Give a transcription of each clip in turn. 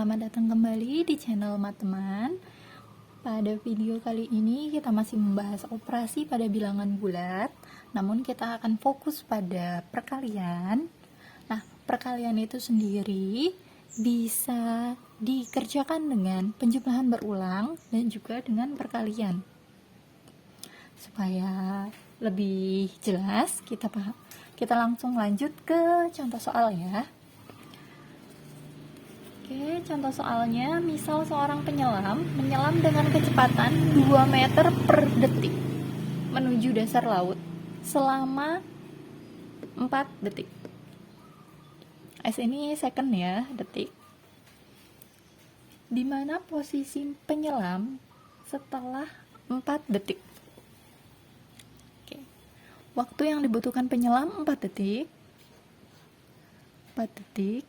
Selamat datang kembali di channel Mateman. Pada video kali ini kita masih membahas operasi pada bilangan bulat, namun kita akan fokus pada perkalian. Nah, perkalian itu sendiri bisa dikerjakan dengan penjumlahan berulang dan juga dengan perkalian. Supaya lebih jelas, kita langsung lanjut ke contoh soal ya. Oke, contoh soalnya, misal seorang penyelam menyelam dengan kecepatan 2 meter per detik menuju dasar laut selama 4 detik. S ini second ya, detik. Di mana posisi penyelam setelah 4 detik? Oke. Waktu yang dibutuhkan penyelam 4 detik. 4 detik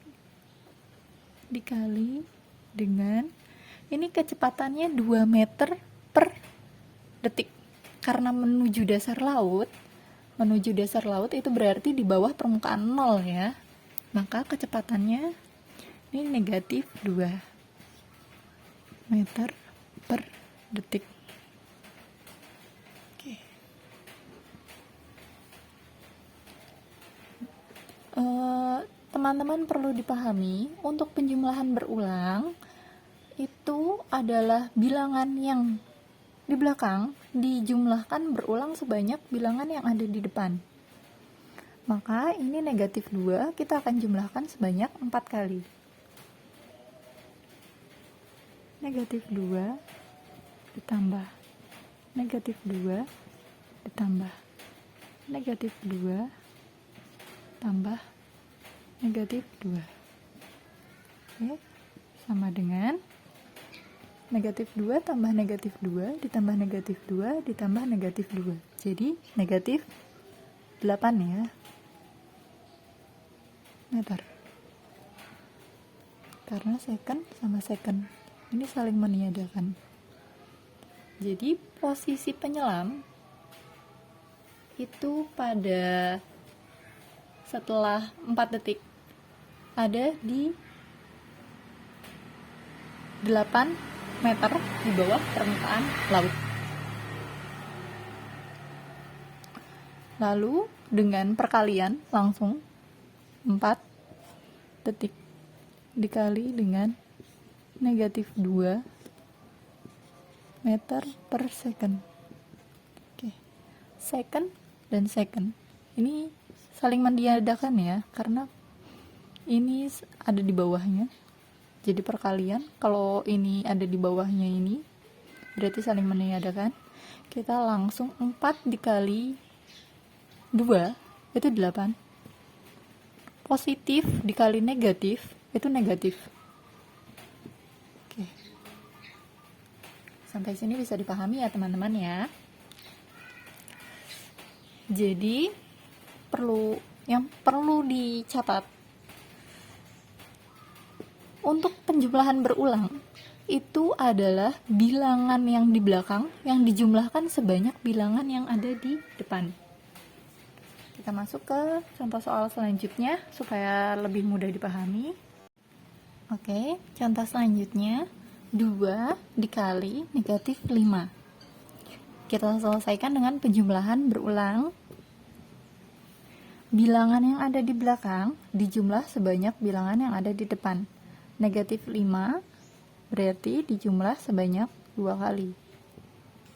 dikali dengan ini kecepatannya 2 meter per detik. Karena menuju dasar laut itu berarti di bawah permukaan 0 ya. Maka kecepatannya ini negatif 2 meter per detik. Oke. Teman-teman perlu dipahami, untuk penjumlahan berulang itu adalah bilangan yang di belakang dijumlahkan berulang sebanyak bilangan yang ada di depan. Maka ini negatif 2 kita akan jumlahkan sebanyak 4 kali. Negatif 2 ditambah negatif 2 ditambah negatif 2 tambah negatif 2. Oke, sama dengan negatif 2 tambah negatif 2 ditambah negatif 2 ditambah negatif 2. Jadi negatif 8 ya meter. Karena second sama second ini saling meniadakan. Jadi posisi penyelam itu pada setelah 4 detik ada di 8 meter di bawah permukaan laut. Lalu dengan perkalian langsung 4 detik dikali dengan negatif 2 meter per second. Oke. Second dan second ini saling meniadakan ya, karena ini ada di bawahnya. Jadi perkalian, kalau ini ada di bawahnya ini berarti saling meniadakan. Kita langsung 4 dikali 2 itu 8. Positif dikali negatif itu negatif. Oke. Sampai sini bisa dipahami ya teman-teman ya. Jadi yang perlu dicatat, untuk penjumlahan berulang itu adalah bilangan yang di belakang yang dijumlahkan sebanyak bilangan yang ada di depan. Kita masuk ke contoh soal selanjutnya supaya lebih mudah dipahami. Oke, contoh selanjutnya 2 dikali negatif 5. Kita selesaikan dengan penjumlahan berulang. Bilangan yang ada di belakang dijumlah sebanyak bilangan yang ada di depan. Negatif 5 berarti dijumlah sebanyak 2 kali.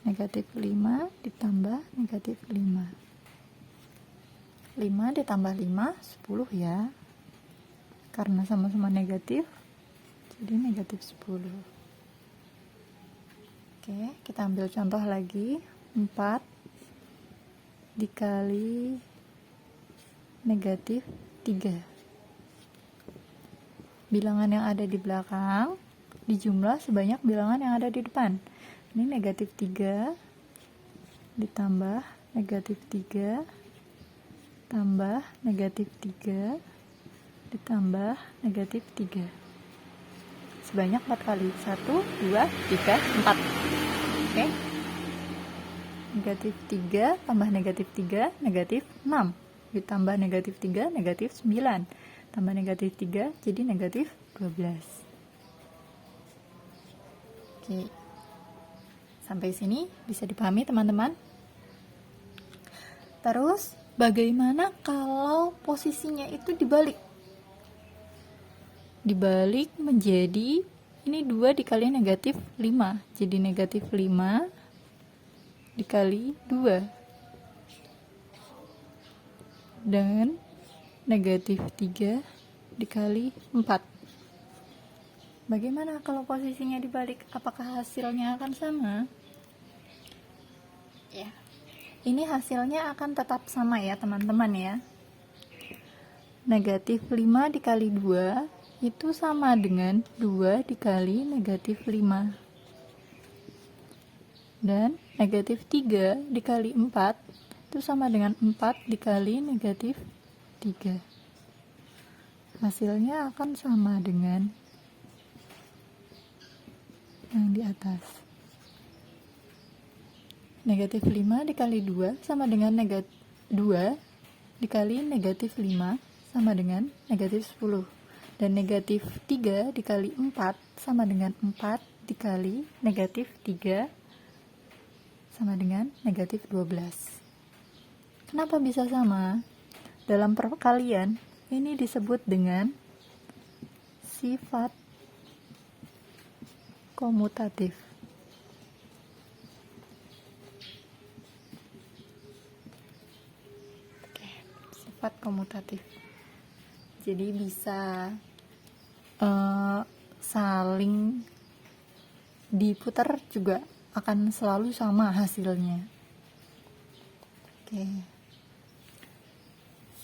Negatif 5 ditambah negatif 5. 5 ditambah 5, 10 ya. Karena sama-sama negatif, jadi negatif 10. Oke, kita ambil contoh lagi. 4 dikali negatif 3. Bilangan yang ada di belakang dijumlah sebanyak bilangan yang ada di depan. Ini negatif 3 ditambah negatif 3 tambah negatif 3 ditambah negatif 3. Sebanyak 4 kali. 1, 2, 3, 4. Oke. Negatif 3 tambah negatif 3, negatif 6. Ditambah negatif 3, negatif 9. Tambah negatif 3, jadi negatif 12. Oke, sampai sini bisa dipahami teman-teman. Terus bagaimana kalau posisinya itu dibalik? Dibalik menjadi ini 2 dikali negatif 5, jadi negatif 5 dikali 2 dan negatif 3 dikali 4. Bagaimana kalau posisinya dibalik? Apakah hasilnya akan sama? Ya, ini hasilnya akan tetap sama ya teman-teman ya. Negatif 5 dikali 2 itu sama dengan 2 dikali negatif 5. Dan negatif 3 dikali 4 itu sama dengan 4 dikali negatif 3. Hasilnya akan sama dengan yang di atas. Negatif 5 dikali 2 sama dengan 2 dikali negatif 5 sama dengan negatif 10. Dan negatif 3 dikali 4 sama dengan 4 dikali negatif 3 sama dengan negatif 12. Kenapa bisa sama? Dalam perkalian ini disebut dengan sifat komutatif. Sifat komutatif. Jadi bisa saling diputar juga akan selalu sama hasilnya. Oke.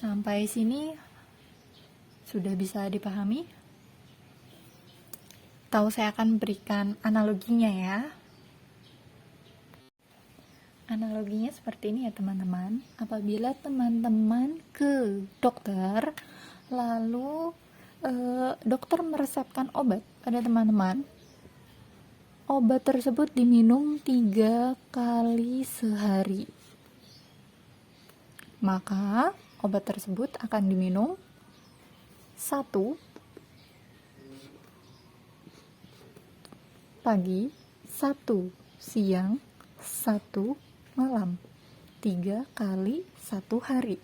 Sampai sini sudah bisa dipahami? Tahu saya akan berikan analoginya ya. Analoginya seperti ini ya teman-teman. Apabila teman-teman ke dokter, lalu dokter meresepkan obat pada teman-teman, obat tersebut diminum 3 kali sehari. Maka obat tersebut akan diminum 1 pagi, 1 siang, 1 malam, 3 kali 1 hari.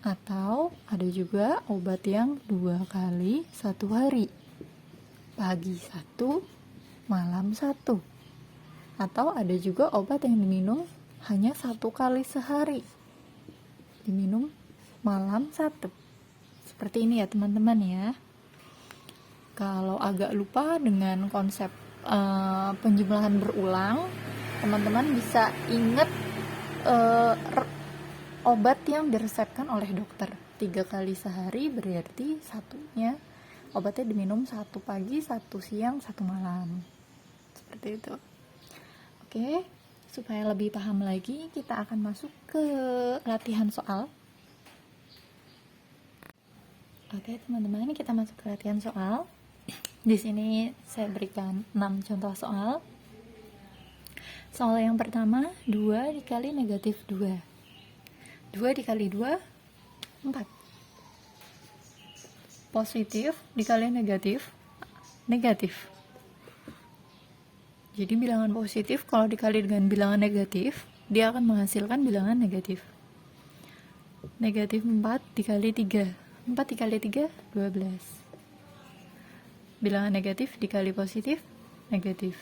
Atau ada juga obat yang 2 kali 1 hari, pagi 1, malam 1. Atau ada juga obat yang diminum hanya 1 kali sehari, diminum malam 1. Seperti ini ya teman-teman ya. Kalau agak lupa dengan konsep penjumlahan berulang, teman-teman bisa ingat obat yang diresepkan oleh dokter 3 kali sehari, berarti satunya obatnya diminum 1 pagi, 1 siang, 1 malam. Seperti itu. Oke, supaya lebih paham lagi, kita akan masuk ke latihan soal. Oke, teman-teman, kita masuk ke latihan soal. Di sini saya berikan 6 contoh soal. Soal yang pertama, 2 dikali negatif 2. 2 dikali 2, 4. Positif dikali negatif, negatif. Jadi bilangan positif kalau dikali dengan bilangan negatif, dia akan menghasilkan bilangan negatif. Negatif 4 dikali 3. 4 dikali 3, 12. Bilangan negatif dikali positif, negatif.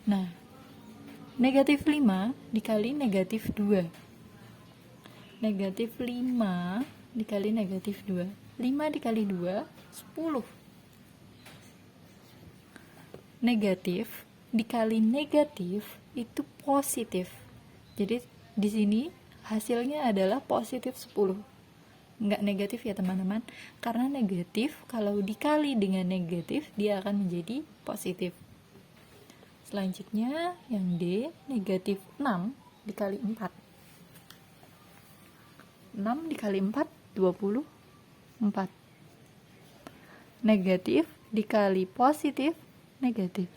Nah, negatif 5 dikali negatif 2. Negatif 5 dikali negatif 2. 5 dikali 2, 10. Negatif dikali negatif itu positif. Jadi di sini hasilnya adalah positif 10. Enggak negatif ya teman-teman. Karena negatif kalau dikali dengan negatif dia akan menjadi positif. Selanjutnya yang D, negatif 6 dikali 4. 6 dikali 4, 24. Negatif dikali positif, negatif.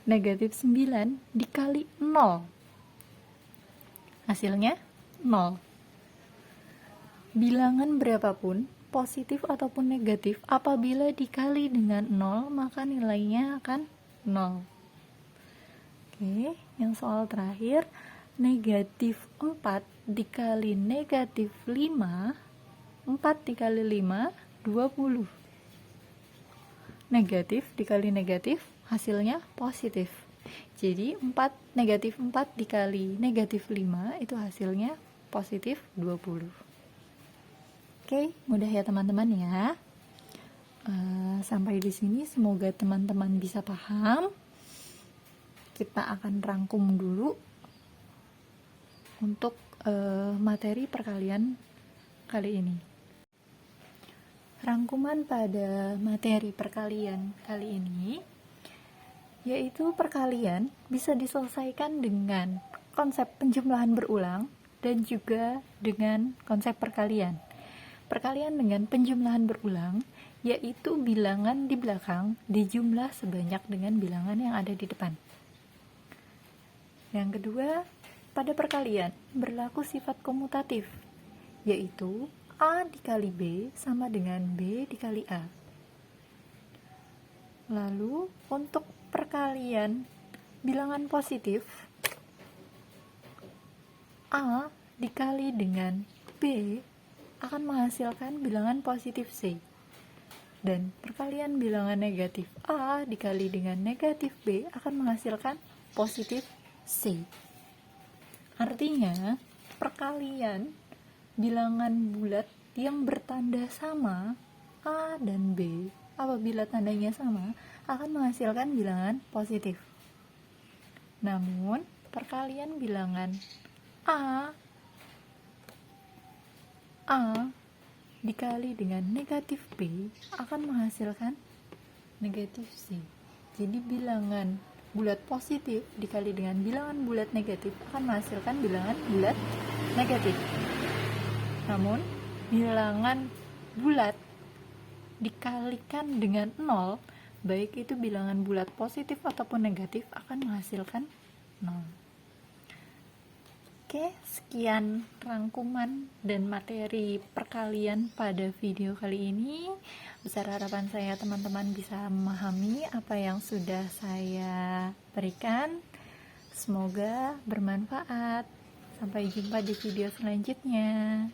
Negatif 9 dikali 0. Hasilnya 0. Bilangan berapapun positif ataupun negatif. Apabila dikali dengan 0, maka nilainya akan 0. Oke, yang soal terakhir, negatif 4 dikali negatif 5, 4 dikali 5, 20. Negatif dikali negatif, hasilnya positif. Jadi negatif 4 dikali negatif 5, itu hasilnya positif 20. Oke, mudah ya teman-teman ya. Sampai di sini semoga teman-teman bisa paham. Kita akan rangkum dulu untuk materi perkalian kali ini. Rangkuman pada materi perkalian kali ini yaitu perkalian bisa diselesaikan dengan konsep penjumlahan berulang dan juga dengan konsep perkalian. Perkalian dengan penjumlahan berulang yaitu bilangan di belakang dijumlah sebanyak dengan bilangan yang ada di depan. Yang kedua, pada perkalian berlaku sifat komutatif, yaitu A dikali B sama dengan B dikali A. Lalu, untuk perkalian bilangan positif, A dikali dengan B akan menghasilkan bilangan positif C. Dan perkalian bilangan negatif A dikali dengan negatif B akan menghasilkan positif C. Artinya, perkalian bilangan bulat yang bertanda sama A dan B apabila tandanya sama akan menghasilkan bilangan positif. Namun, perkalian bilangan A dikali dengan negatif B akan menghasilkan negatif C. Jadi bilangan bulat positif dikali dengan bilangan bulat negatif akan menghasilkan bilangan bulat negatif. Namun, bilangan bulat dikalikan dengan 0, baik itu bilangan bulat positif ataupun negatif, akan menghasilkan 0. Oke, sekian rangkuman dan materi perkalian pada video kali ini. Besar harapan saya teman-teman bisa memahami apa yang sudah saya berikan. Semoga bermanfaat. Sampai jumpa di video selanjutnya.